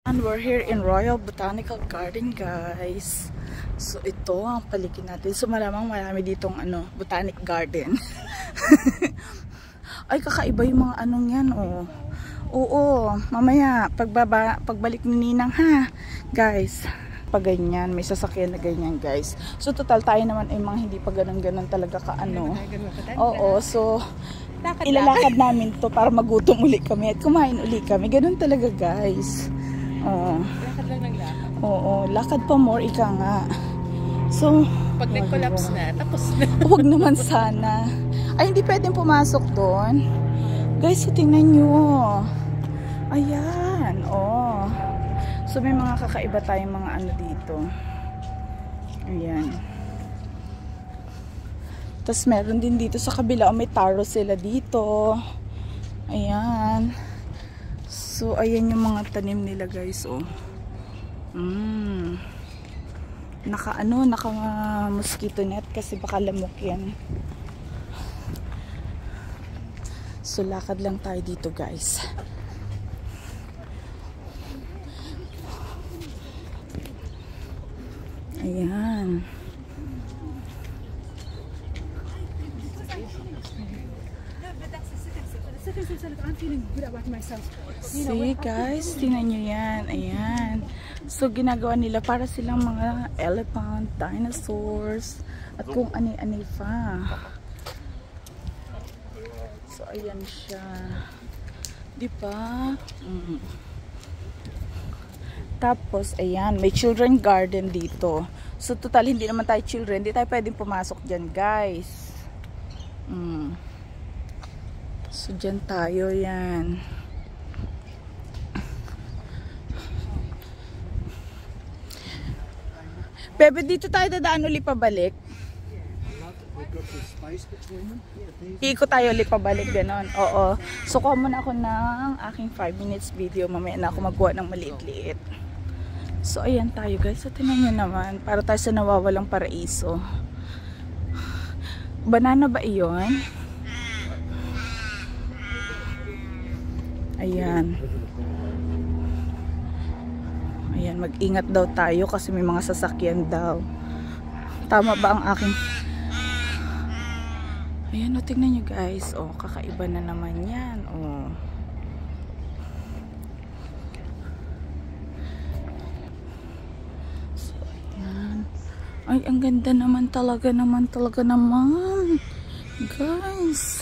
And we're here in Royal Botanical Garden, guys. So ito ang paligid natin. So malamang marami ditong botanic garden. Ay, kakaiba yung mga anong yan, oh. Oo, mamaya pagbalik ni Ninang, ha, guys. Pag ganyan, may sasakyan na ganyan, guys. So total tayo naman ay mga hindi pa ganun talaga Oo, so ilalakad namin to para magutom uli kami at kumain uli kami. Ganun talaga, guys. Oo. Lakad lang ng lakad. Oo, lakad pa more, ika nga. So, pag nag-collapse na, tapos na. Huwag naman sana. Ay, hindi pwedeng pumasok doon. Guys, so tingnan nyo. Ayan, oh. So, may mga kakaiba tayong mga dito. Ayan. Tapos, meron din dito sa kabila. May taro sila dito. Ayan. So, ayan yung mga tanim nila, guys, oh. Naka mosquito net kasi baka lamok yan. So, lakad lang tayo dito, guys. Ayan. See, guys, tingnan nyo yan. Ayan. So, ginagawa nila para silang mga elephant, dinosaurs, at kung ani-ani pa. So, ayan siya. Diba? Tapos, ayan, may children garden dito. So, total, hindi naman tayo children. Hindi tayo pwedeng pumasok dyan, guys. So, dyan tayo, yan. Bebe, dito tayo dadaan ulit pabalik. Ikot tayo ulit pabalik, ganon. Oo. So, kuha muna ako ng aking 5 minutes video. Mamaya na ako magawa ng maliit-liit. So, ayan tayo, guys. So, tingnan nyo naman. Para tayo sa nawawalang paraiso. Banana ba iyon? Ayan. Ayan, mag-ingat daw tayo kasi may mga sasakyan daw. Tama ba ang aking... Ayan, o, tingnan nyo, guys. O, kakaiba na naman yan. O. So, ayan. Ay, ang ganda naman talaga naman. Guys.